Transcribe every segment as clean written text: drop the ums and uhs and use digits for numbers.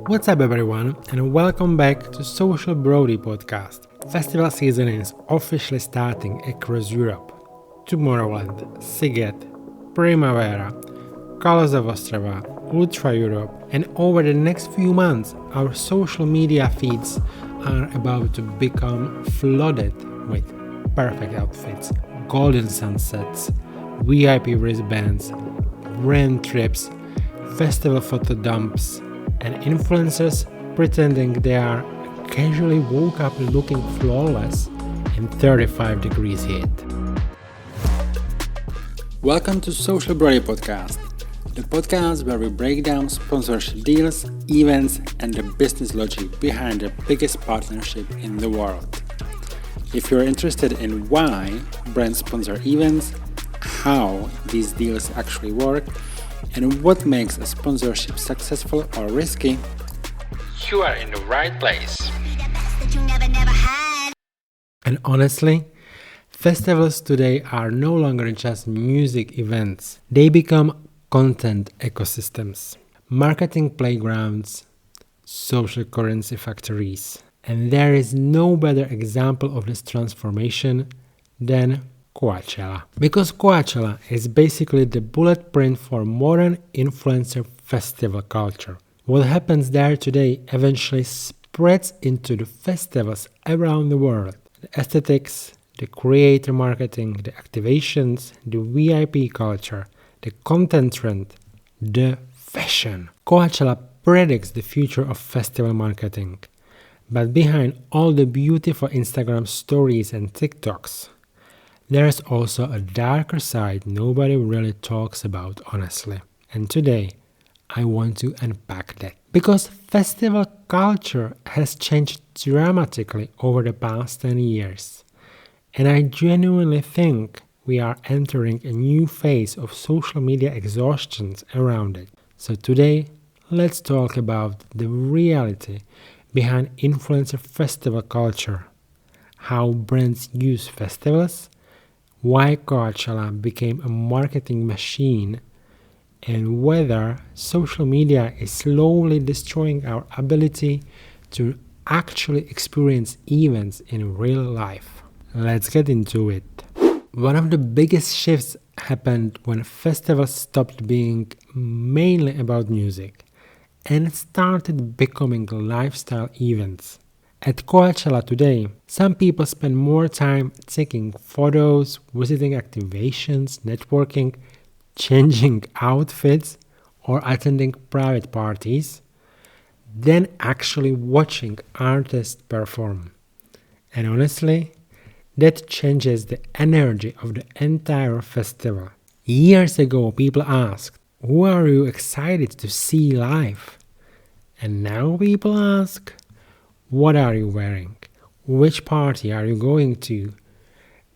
What's up, everyone, and welcome back to Social Brody podcast. Festival season is officially starting across Europe. Tomorrowland, Sziget, Primavera, Kalosa Ostrava, Ultra Europe, and over the next few months, our social media feeds are about to become flooded with perfect outfits, golden sunsets, VIP wristbands, brand trips, festival photo dumps, and influencers pretending they are casually woke up looking flawless in 35 degrees heat. Welcome to Social Brody Podcast, the podcast where we break down sponsorship deals, events, and the business logic behind the biggest partnership in the world. If you're interested in why brands sponsor events, how these deals actually work, and what makes a sponsorship successful or risky, you are in the right place. And honestly, festivals today are no longer just music events. They become content ecosystems, marketing playgrounds, social currency factories. And there is no better example of this transformation than Coachella. Because Coachella is basically the blueprint for modern influencer festival culture. What happens there today eventually spreads into the festivals around the world. The aesthetics, the creator marketing, the activations, the VIP culture, the content trend, the fashion. Coachella predicts the future of festival marketing. But behind all the beautiful Instagram stories and TikToks, there's also a darker side nobody really talks about honestly. And today, I want to unpack that. Because festival culture has changed dramatically over the past 10 years. And I genuinely think we are entering a new phase of social media exhaustion around it. So today, let's talk about the reality behind influencer festival culture, how brands use festivals, why Coachella became a marketing machine, and whether social media is slowly destroying our ability to actually experience events in real life. Let's get into it. One of the biggest shifts happened when festivals stopped being mainly about music and started becoming lifestyle events. At Coachella today, some people spend more time taking photos, visiting activations, networking, changing outfits, or attending private parties than actually watching artists perform. And honestly, that changes the energy of the entire festival. Years ago, people asked, "Who are you excited to see live?" And now people ask, "What are you wearing? Which party are you going to?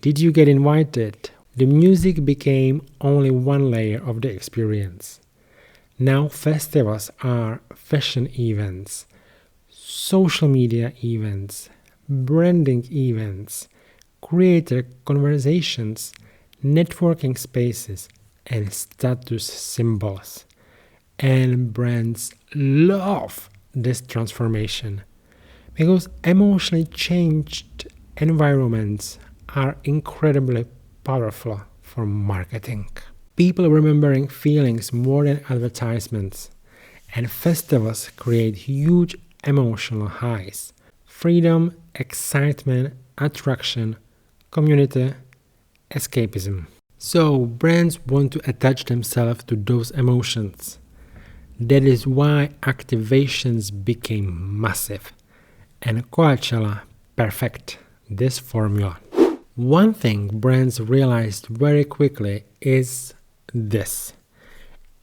Did you get invited?" The music became only one layer of the experience. Now festivals are fashion events, social media events, branding events, creator conversations, networking spaces, and status symbols. And brands love this transformation because emotionally changed environments are incredibly powerful for marketing. People remembering feelings more than advertisements, and festivals create huge emotional highs: freedom, excitement, attraction, community, escapism. So brands want to attach themselves to those emotions. That is why activations became massive, and Coachella perfect this formula. One thing brands realized very quickly is this: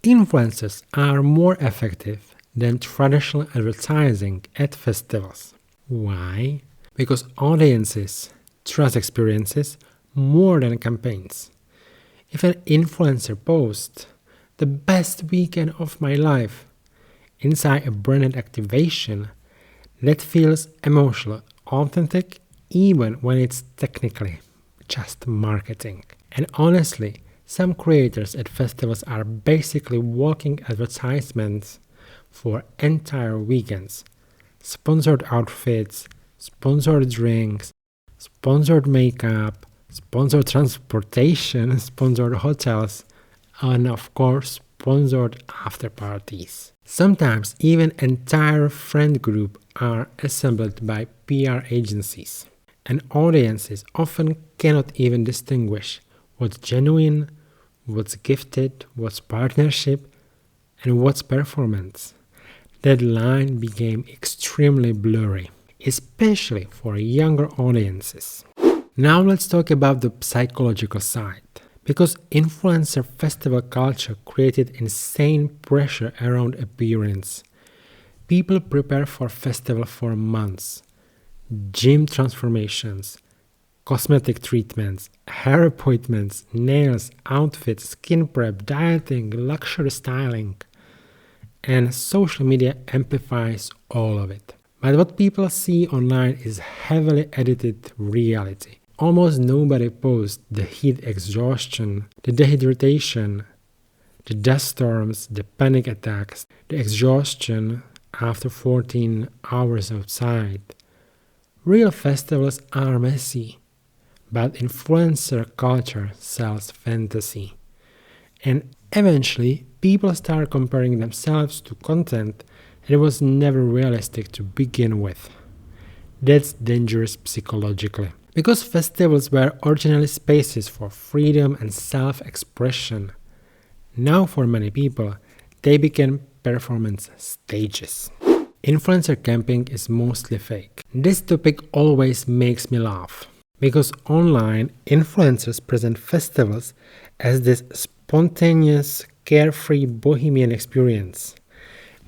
influencers are more effective than traditional advertising at festivals. Why? Because audiences trust experiences more than campaigns. If an influencer posts "the best weekend of my life" inside a branded activation, that feels emotional, authentic, even when it's technically just marketing. And honestly, some creators at festivals are basically walking advertisements for entire weekends. Sponsored outfits, sponsored drinks, sponsored makeup, sponsored transportation, sponsored hotels, and of course, sponsored after parties. Sometimes even entire friend groups are assembled by PR agencies, and audiences often cannot even distinguish what's genuine, what's gifted, what's partnership, and what's performance. That line became extremely blurry, especially for younger audiences. Now let's talk about the psychological side. Because influencer festival culture created insane pressure around appearance. People prepare for festival for months. Gym transformations, cosmetic treatments, hair appointments, nails, outfits, skin prep, dieting, luxury styling. And social media amplifies all of it. But what people see online is heavily edited reality. Almost nobody posts the heat exhaustion, the dehydration, the dust storms, the panic attacks, the exhaustion after 14 hours outside. Real festivals are messy, but influencer culture sells fantasy. And eventually, people start comparing themselves to content that was never realistic to begin with. That's dangerous psychologically. Because festivals were originally spaces for freedom and self expression, now for many people, they became performance stages. Influencer camping is mostly fake. This topic always makes me laugh. Because online, influencers present festivals as this spontaneous, carefree bohemian experience.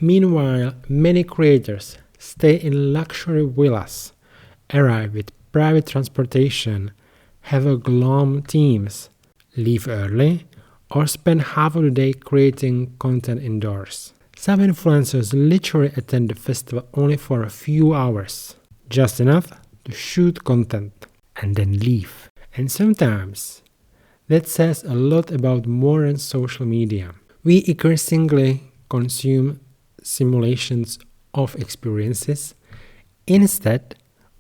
Meanwhile, many creators stay in luxury villas, arrive with private transportation, have a glom teams, leave early, or spend half of the day creating content indoors. Some influencers literally attend the festival only for a few hours, just enough to shoot content and then leave. And sometimes that says a lot about modern social media. We increasingly consume simulations of experiences instead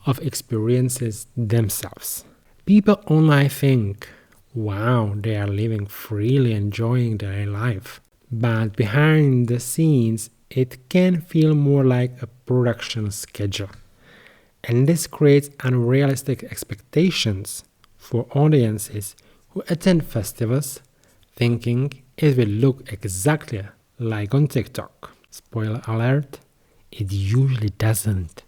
of experiences themselves. People online think, wow, they are living freely, enjoying their life. But behind the scenes, it can feel more like a production schedule. And this creates unrealistic expectations for audiences who attend festivals thinking it will look exactly like on TikTok. Spoiler alert, it usually doesn't.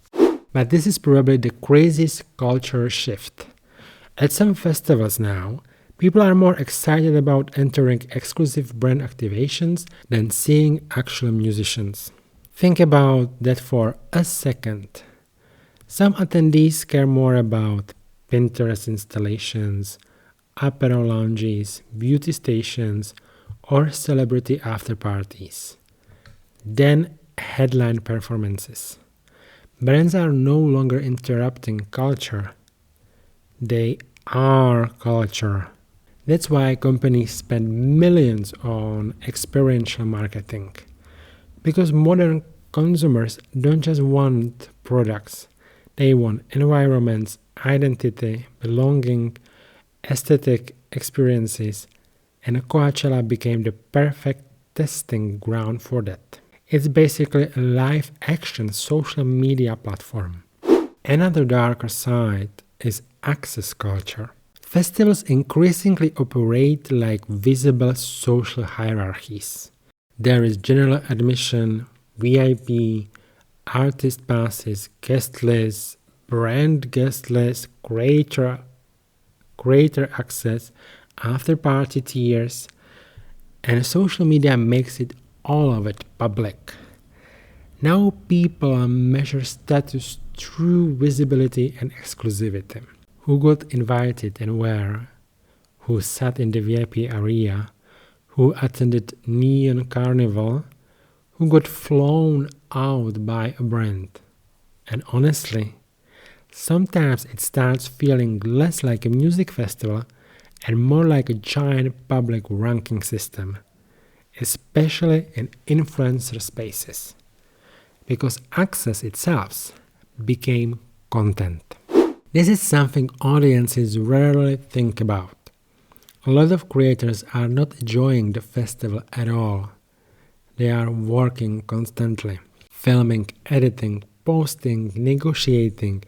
But this is probably the craziest culture shift. At some festivals now, people are more excited about entering exclusive brand activations than seeing actual musicians. Think about that for a second. Some attendees care more about Pinterest installations, apparel lounges, beauty stations, or celebrity after parties than headline performances. Brands are no longer interrupting culture, they are culture. That's why companies spend millions on experiential marketing. Because modern consumers don't just want products, they want environments, identity, belonging, aesthetic experiences, and Coachella became the perfect testing ground for that. It's basically a live action social media platform. Another darker side is access culture. Festivals increasingly operate like visible social hierarchies. There is general admission, VIP, artist passes, guest lists, brand guest lists, creator access, after party tiers, and social media makes it all of it public. Now people measure status through visibility and exclusivity. Who got invited and where? Who sat in the VIP area? Who attended Neon Carnival? Who got flown out by a brand? And honestly, sometimes it starts feeling less like a music festival and more like a giant public ranking system, especially in influencer spaces. because access itself became content. This is something audiences rarely think about. A lot of creators are not enjoying the festival at all. They are working constantly, filming, editing, posting, negotiating,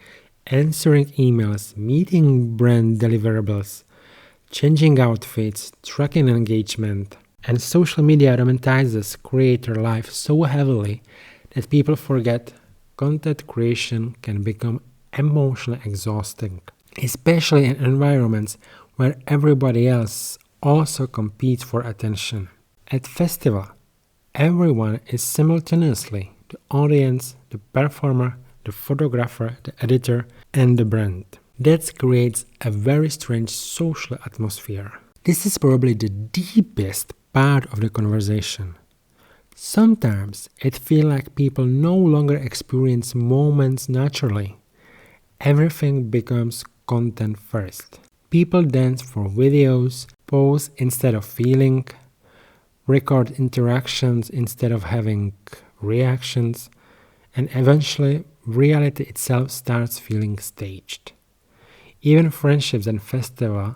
answering emails, meeting brand deliverables, changing outfits, tracking engagement. And social media romanticizes creator life so heavily that people forget content creation can become emotionally exhausting, especially in environments where everybody else also competes for attention. At festival, everyone is simultaneously the audience, the performer, the photographer, the editor, and the brand. That creates a very strange social atmosphere. This is probably the deepest part of the conversation. Sometimes it feels like people no longer experience moments naturally. Everything becomes content first. People dance for videos, pose instead of feeling, record interactions instead of having reactions, and eventually reality itself starts feeling staged. Even friendships and festivals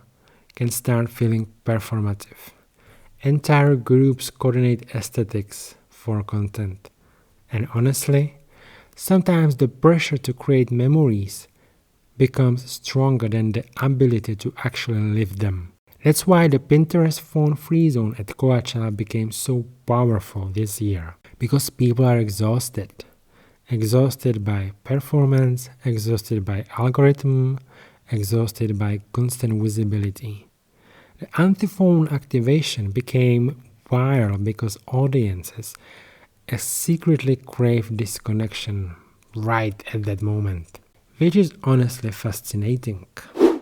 can start feeling performative. Entire groups coordinate aesthetics for content. And honestly, sometimes the pressure to create memories becomes stronger than the ability to actually live them. That's why the Pinterest phone free zone at Coachella became so powerful this year. Because people are exhausted. Exhausted by performance, exhausted by algorithm, exhausted by constant visibility. The anti-phone activation became viral because audiences secretly crave disconnection right at that moment, which is honestly fascinating.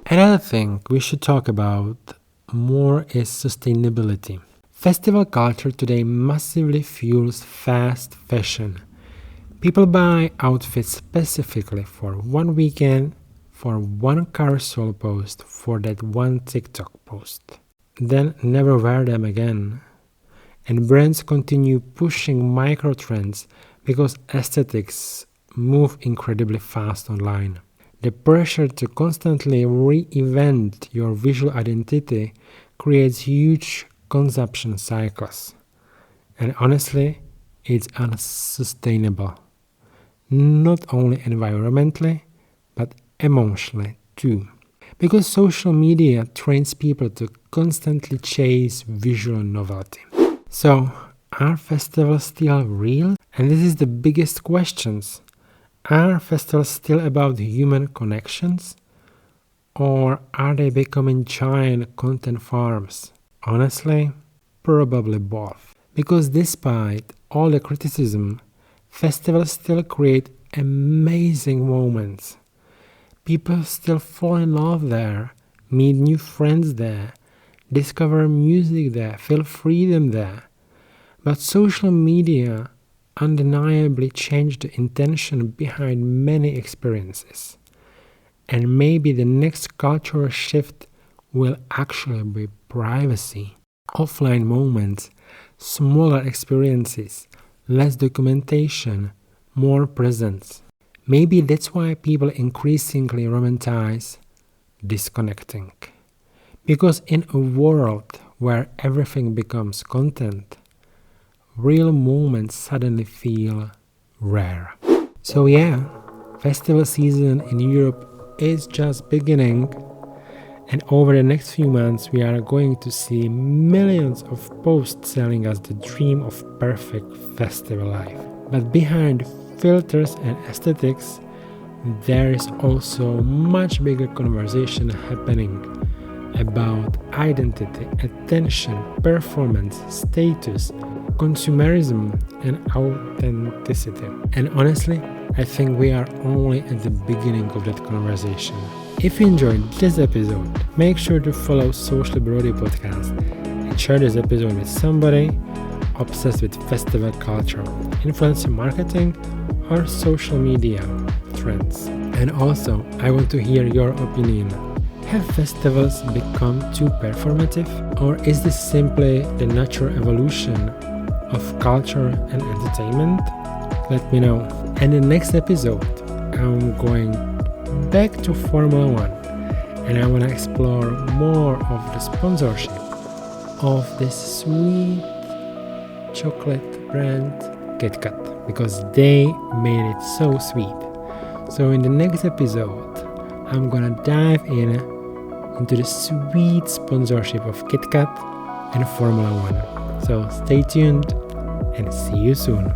Another thing we should talk about more is sustainability. Festival culture today massively fuels fast fashion. People buy outfits specifically for one weekend, for one carousel post, for that one TikTok post, then never wear them again. And brands continue pushing micro trends because aesthetics move incredibly fast online. The pressure to constantly reinvent your visual identity creates huge consumption cycles. And honestly, it's unsustainable. Not only environmentally, but emotionally too. Because social media trains people to constantly chase visual novelty. So, are festivals still real? And this is the biggest questions. Are festivals still about human connections? Or are they becoming giant content farms? Honestly, probably both. Because despite all the criticism, festivals still create amazing moments. People still fall in love there, meet new friends there, discover music there, feel freedom there. But social media undeniably changed the intention behind many experiences. And maybe the next cultural shift will actually be privacy, offline moments, smaller experiences, less documentation, more presence. Maybe that's why people increasingly romanticize disconnecting. Because in a world where everything becomes content, real moments suddenly feel rare. So yeah, festival season in Europe is just beginning, and over the next few months we are going to see millions of posts telling us the dream of perfect festival life. But behind filters and aesthetics, there is also much bigger conversation happening about identity, attention, performance, status, consumerism, and authenticity. And honestly, I think we are only at the beginning of that conversation. If you enjoyed this episode, make sure to follow Socially Brody Podcast and share this episode with somebody obsessed with festival culture, influencer marketing, or social media trends. And also, I want to hear your opinion. Have festivals become too performative? Or is this simply the natural evolution of culture and entertainment? let me know. And in the next episode, I'm going back to Formula One, and I want to explore more of the sponsorship of this sweet chocolate brand KitKat, because they made it so sweet. So in the next episode, I'm gonna dive into the sweet sponsorship of KitKat and Formula One. So stay tuned and see you soon.